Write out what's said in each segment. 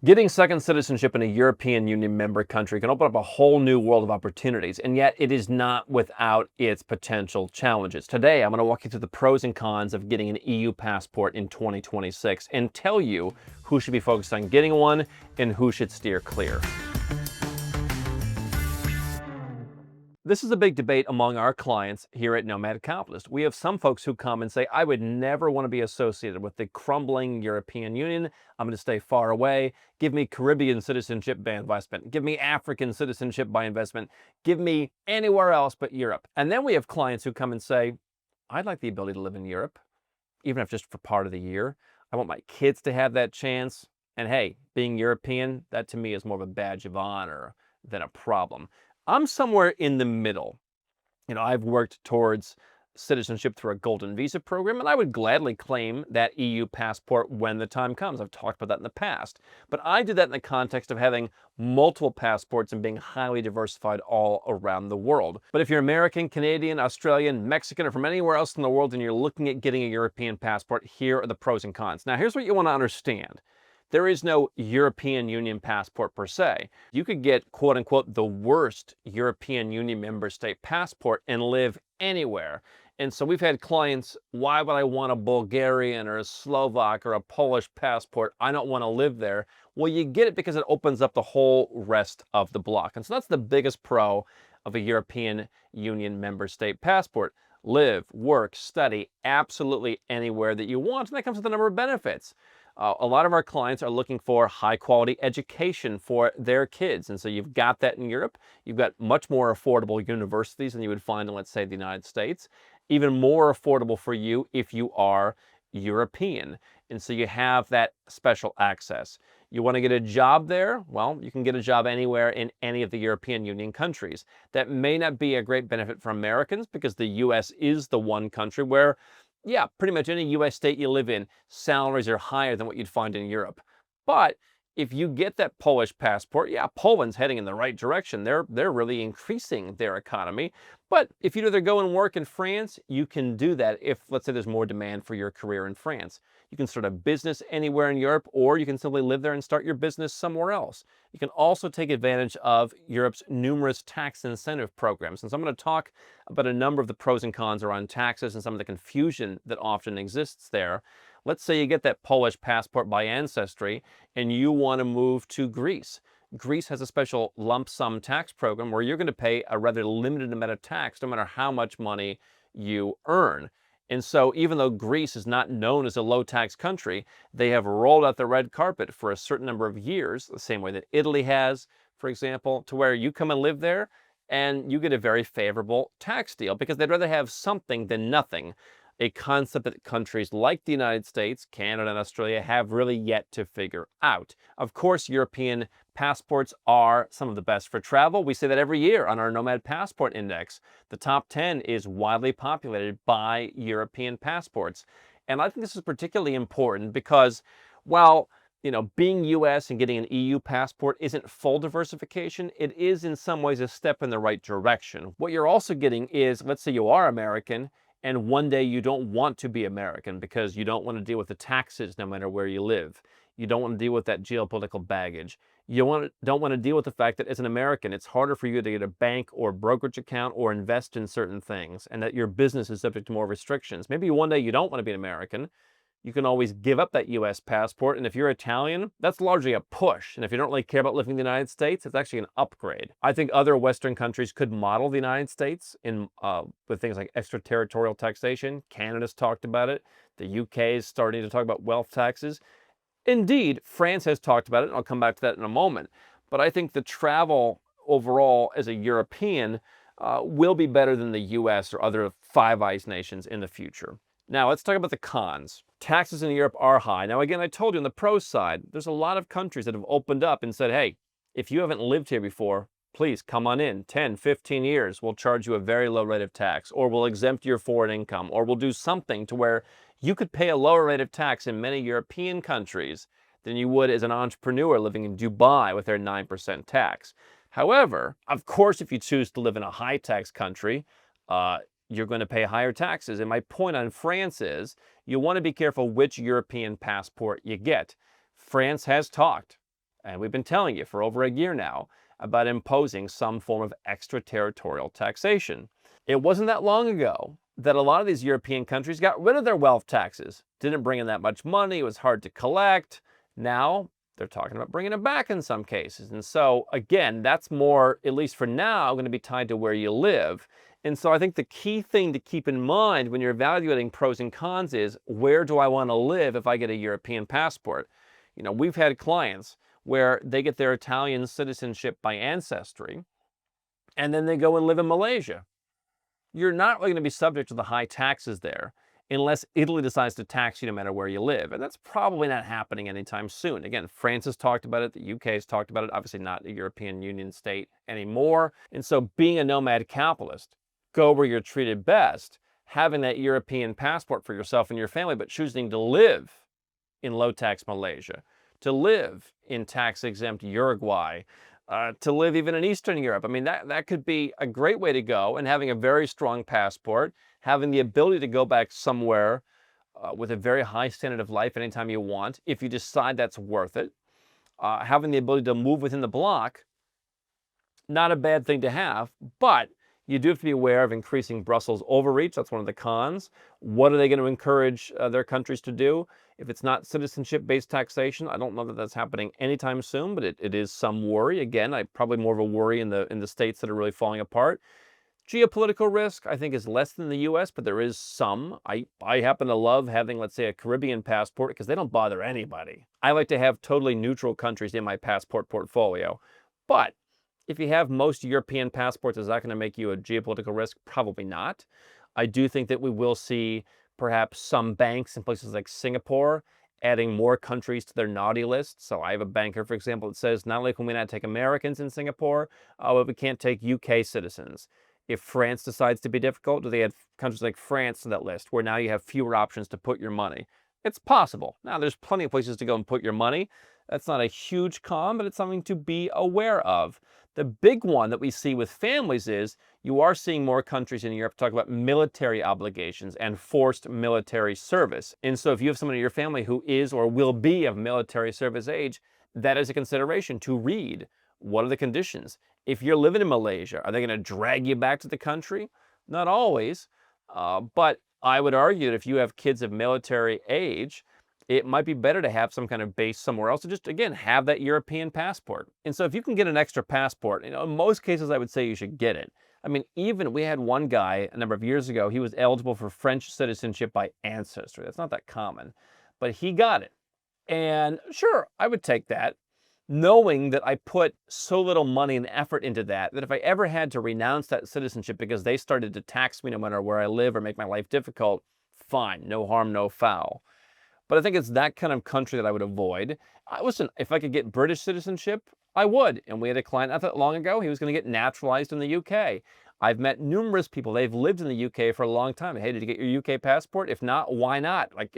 Getting second citizenship in a European Union member country can open up a whole new world of opportunities, and yet it is not without its potential challenges. Today, I'm going to walk you through the pros and cons of getting an EU passport in 2026 and tell you who should be focused on getting one and who should steer clear. This is a big debate among our clients here at Nomad Capitalist. We have some folks who come and say, I would never want to be associated with the crumbling European Union. I'm going to stay far away. Give me Caribbean citizenship by investment. Give me African citizenship by investment. Give me anywhere else but Europe. And then we have clients who come and say, I'd like the ability to live in Europe, even if just for part of the year. I want my kids to have that chance. And hey, being European, that to me is more of a badge of honor than a problem. I'm somewhere in the middle. I've worked towards citizenship through a golden visa program, and I would gladly claim that EU passport when the time comes. I've talked about that in the past. But I do that in the context of having multiple passports and being highly diversified all around the world. But if you're American, Canadian, Australian, Mexican, or from anywhere else in the world and you're looking at getting a European passport, here are the pros and cons. Now, here's what you want to understand. There is no European Union passport per se. You could get, quote unquote, the worst European Union member state passport and live anywhere. And so we've had clients, why would I want a Bulgarian or a Slovak or a Polish passport? I don't want to live there. Well, you get it because it opens up the whole rest of the block. And so that's the biggest pro of a European Union member state passport. Live, work, study absolutely anywhere that you want. And that comes with a number of benefits. A lot of our clients are looking for high quality education for their kids. And so you've got that in Europe. You've got much more affordable universities than you would find in, let's say, the United States. Even more affordable for you if you are European. And so you have that special access. You want to get a job there? Well, you can get a job anywhere in any of the European Union countries. That may not be a great benefit for Americans because the US is the one country where pretty much any US state you live in, salaries are higher than what you'd find in Europe. But if you get that Polish passport, Poland's heading in the right direction. They're really increasing their economy. But if you'd rather go and work in France, you can do that if, let's say, there's more demand for your career in France. You can start a business anywhere in Europe, or you can simply live there and start your business somewhere else. You can also take advantage of Europe's numerous tax incentive programs. And so I'm going to talk about a number of the pros and cons around taxes and some of the confusion that often exists there. Let's say you get that Polish passport by Ancestry and you want to move to Greece. Greece has a special lump sum tax program where you're going to pay a rather limited amount of tax no matter how much money you earn. And so even though Greece is not known as a low tax country, they have rolled out the red carpet for a certain number of years, the same way that Italy has, for example, to where you come and live there and you get a very favorable tax deal because they'd rather have something than nothing. A concept that countries like the United States, Canada, and Australia have really yet to figure out. Of course, European passports are some of the best for travel. We say that every year on our Nomad Passport Index. The top 10 is widely populated by European passports. And I think this is particularly important because while being US and getting an EU passport isn't full diversification, it is in some ways a step in the right direction. What you're also getting is, let's say you are American, and one day you don't want to be American because you don't want to deal with the taxes no matter where you live. You don't want to deal with that geopolitical baggage. You don't want to deal with the fact that as an American, it's harder for you to get a bank or brokerage account or invest in certain things, and that your business is subject to more restrictions. Maybe one day you don't want to be an American. You can always give up that US passport, and if you're Italian, that's largely a push. And if you don't really care about living in the United States, it's actually an upgrade. I think other Western countries could model the United States with things like extraterritorial taxation. Canada's talked about it. The UK is starting to talk about wealth taxes. Indeed, France has talked about it, and I'll come back to that in a moment. But I think the travel overall as a European will be better than the US or other Five Eyes nations in the future. Now, let's talk about the cons. Taxes in Europe are high. Now, again, I told you on the pro side, there's a lot of countries that have opened up and said, hey, if you haven't lived here before, please come on in. 10, 15 years, we'll charge you a very low rate of tax, or we'll exempt your foreign income, or we'll do something to where you could pay a lower rate of tax in many European countries than you would as an entrepreneur living in Dubai with their 9% tax. However, of course, if you choose to live in a high tax country, you're going to pay higher taxes. And my point on France is you want to be careful which European passport you get. France has talked and we've been telling you for over a year now, about imposing some form of extraterritorial taxation. It wasn't that long ago that a lot of these European countries got rid of their wealth taxes. Didn't bring in that much money, it was hard to collect. Now they're talking about bringing it back in some cases. And so again, that's more, at least for now, going to be tied to where you live. And so I think the key thing to keep in mind when you're evaluating pros and cons is, where do I want to live if I get a European passport? You know, we've had clients where they get their Italian citizenship by Ancestry, and then they go and live in Malaysia. You're not really going to be subject to the high taxes there unless Italy decides to tax you no matter where you live. And that's probably not happening anytime soon. Again, France has talked about it. The UK has talked about it. Obviously not a European Union state anymore. And so being a nomad capitalist, go where you're treated best, having that European passport for yourself and your family, but choosing to live in low-tax Malaysia, to live in tax-exempt Uruguay, to live even in Eastern Europe. I mean, that could be a great way to go, and having a very strong passport, having the ability to go back somewhere with a very high standard of life anytime you want, if you decide that's worth it, having the ability to move within the bloc, not a bad thing to have, but you do have to be aware of increasing Brussels overreach. That's one of the cons. What are they going to encourage their countries to do? If it's not citizenship-based taxation, I don't know that that's happening anytime soon, but it is some worry. Again, probably more of a worry in the states that are really falling apart. Geopolitical risk, I think, is less than the U.S., but there is some. I happen to love having, let's say, a Caribbean passport because they don't bother anybody. I like to have totally neutral countries in my passport portfolio. But if you have most European passports, is that going to make you a geopolitical risk? Probably not. I do think that we will see perhaps some banks in places like Singapore adding more countries to their naughty list. So I have a banker, for example, that says not only can we not take Americans in Singapore, but we can't take UK citizens. If France decides to be difficult, do they add countries like France to that list, where now you have fewer options to put your money? It's possible. Now, there's plenty of places to go and put your money. That's not a huge con, but it's something to be aware of. The big one that we see with families is you are seeing more countries in Europe talk about military obligations and forced military service. And so if you have someone in your family who is or will be of military service age, that is a consideration to read. What are the conditions? If you're living in Malaysia, are they going to drag you back to the country? Not always, but I would argue that if you have kids of military age, it might be better to have some kind of base somewhere else to just, again, have that European passport. And so if you can get an extra passport, you know, in most cases, I would say you should get it. I mean, even we had one guy a number of years ago, he was eligible for French citizenship by Ancestry. That's not that common, but he got it. And sure, I would take that, knowing that I put so little money and effort into that, that if I ever had to renounce that citizenship because they started to tax me no matter where I live or make my life difficult, fine, no harm, no foul. But I think it's that kind of country that I would avoid. Listen, if I could get British citizenship, I would. And we had a client not that long ago, he was going to get naturalized in the UK. I've met numerous people, they've lived in the UK for a long time. Hey, did you get your UK passport? If not, why not? Like,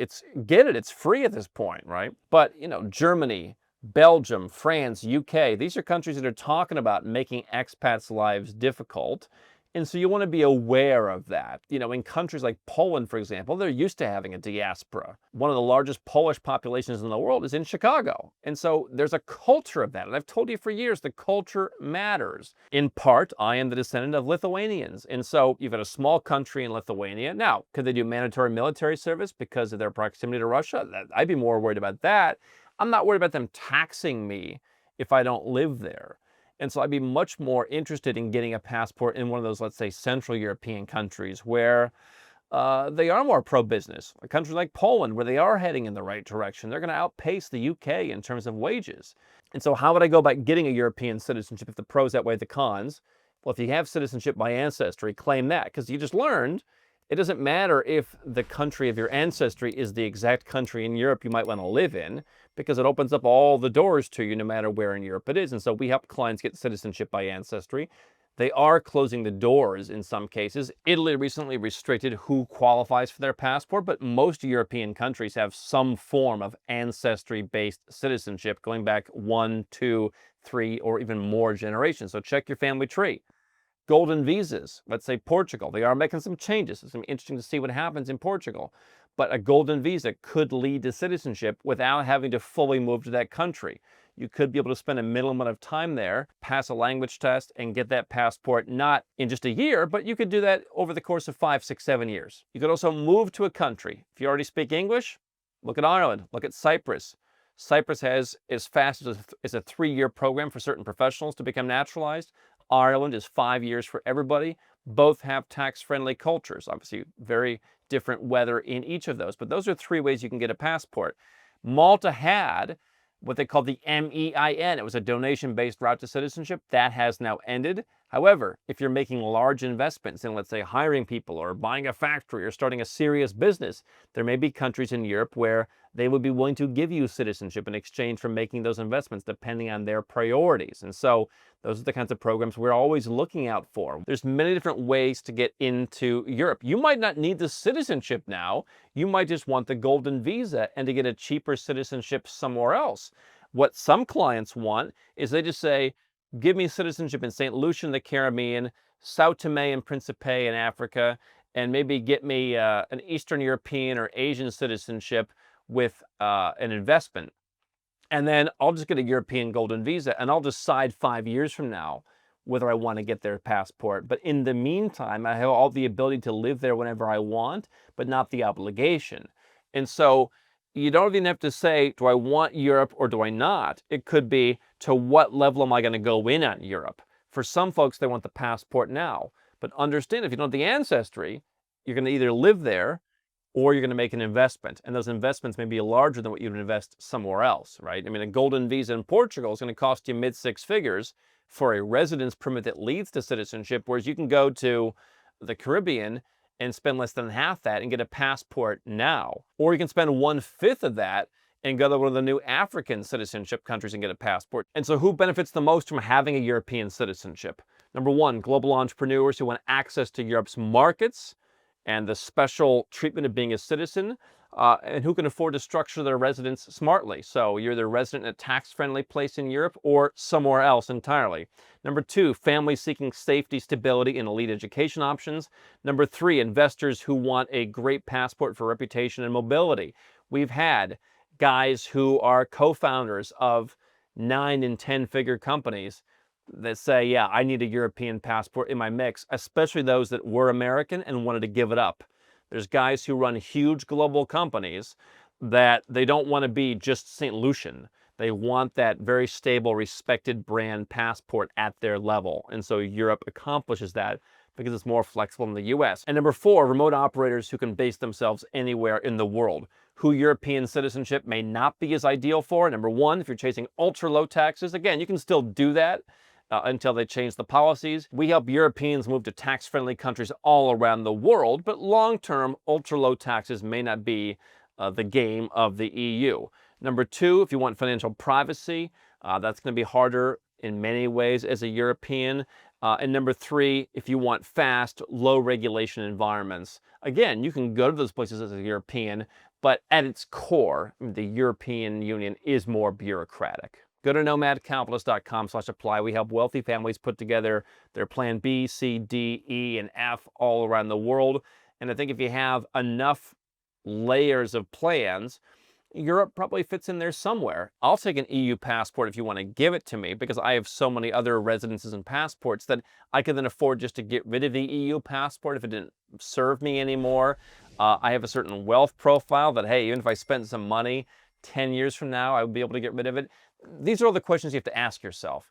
get it, it's free at this point, right? But, you know, Germany, Belgium, France, UK, these are countries that are talking about making expats' lives difficult. And so you want to be aware of that. You know, in countries like Poland, for example, they're used to having a diaspora. One of the largest Polish populations in the world is in Chicago. And so there's a culture of that. And I've told you for years, the culture matters. In part, I am the descendant of Lithuanians. And so you've got a small country in Lithuania. Now, could they do mandatory military service because of their proximity to Russia? I'd be more worried about that. I'm not worried about them taxing me if I don't live there. And so I'd be much more interested in getting a passport in one of those, let's say, Central European countries where they are more pro-business. A country like Poland, where they are heading in the right direction. They're going to outpace the UK in terms of wages. And so how would I go about getting a European citizenship if the pros outweigh the cons? Well, if you have citizenship by ancestry, claim that, because you just learned it doesn't matter if the country of your ancestry is the exact country in Europe you might want to live in, because it opens up all the doors to you no matter where in Europe it is. And so we help clients get citizenship by ancestry. They are closing the doors in some cases. Italy recently restricted who qualifies for their passport, but most European countries have some form of ancestry-based citizenship going back 1, 2, 3, or even more generations. So check your family tree. Golden visas, let's say Portugal. They are making some changes. It's going to be interesting to see what happens in Portugal. But a golden visa could lead to citizenship without having to fully move to that country. you could be able to spend a minimal amount of time there, pass a language test, and get that passport not in just a year, but you could do that over the course of 5, 6, 7 years. You could also move to a country. If you already speak English, look at Ireland, look at Cyprus. Cyprus has as fast as a 3-year program for certain professionals to become naturalized. Ireland is 5 years for everybody. Both have tax-friendly cultures. Obviously, very different weather in each of those. But those are 3 ways you can get a passport. Malta had what they called the MEIN. It was a donation-based route to citizenship. That has now ended. However, if you're making large investments in, let's say, hiring people or buying a factory or starting a serious business, there may be countries in Europe where they would be willing to give you citizenship in exchange for making those investments, depending on their priorities. And so those are the kinds of programs we're always looking out for. There's many different ways to get into Europe. You might not need the citizenship now. You might just want the golden visa and to get a cheaper citizenship somewhere else. What some clients want is they just say, give me citizenship in St. Lucia in the Caribbean, Sao Tome and Principe in Africa, and maybe get me an Eastern European or Asian citizenship with an investment. And then I'll just get a European golden visa and I'll decide 5 years from now whether I want to get their passport. But in the meantime, I have all the ability to live there whenever I want, but not the obligation. And so you don't even have to say, do I want Europe or do I not? It could be, to what level am I going to go in on Europe? For some folks, they want the passport now. But understand, if you don't have the ancestry, you're going to either live there or you're going to make an investment. And those investments may be larger than what you'd invest somewhere else, right? I mean, a golden visa in Portugal is going to cost you mid-6 figures for a residence permit that leads to citizenship, whereas you can go to the Caribbean and spend less than half that and get a passport now. Or you can spend 1/5 of that and go to one of the new African citizenship countries and get a passport. And so who benefits the most from having a European citizenship? Number one, global entrepreneurs who want access to Europe's markets and the special treatment of being a citizen, and who can afford to structure their residence smartly. So you're either resident in a tax-friendly place in Europe or somewhere else entirely. Number two, families seeking safety, stability, and elite education options. Number three, investors who want a great passport for reputation and mobility. We've had guys who are co-founders of 9- and 10-figure companies that say, yeah, I need a European passport in my mix, especially those that were American and wanted to give it up. There's guys who run huge global companies that they don't want to be just St. Lucian. They want that very stable, respected brand passport at their level. And so Europe accomplishes that because it's more flexible than the US. And number four, remote operators who can base themselves anywhere in the world. Who European citizenship may not be as ideal for. Number one, if you're chasing ultra low taxes, again, you can still do that until they change the policies. We help Europeans move to tax-friendly countries all around the world, but long-term, ultra-low taxes may not be the game of the EU. Number two, if you want financial privacy, that's going to be harder in many ways as a European. And number three, if you want fast, low-regulation environments, again, you can go to those places as a European, but at its core, the European Union is more bureaucratic. Go to nomadcapitalist.com/apply. We help wealthy families put together their plan B, C, D, E, and F all around the world. And I think if you have enough layers of plans, Europe probably fits in there somewhere. I'll take an EU passport if you want to give it to me, because I have so many other residences and passports that I could then afford just to get rid of the EU passport if it didn't serve me anymore. I have a certain wealth profile that, hey, even if I spent some money 10 years from now, I would be able to get rid of it. These are all the questions you have to ask yourself.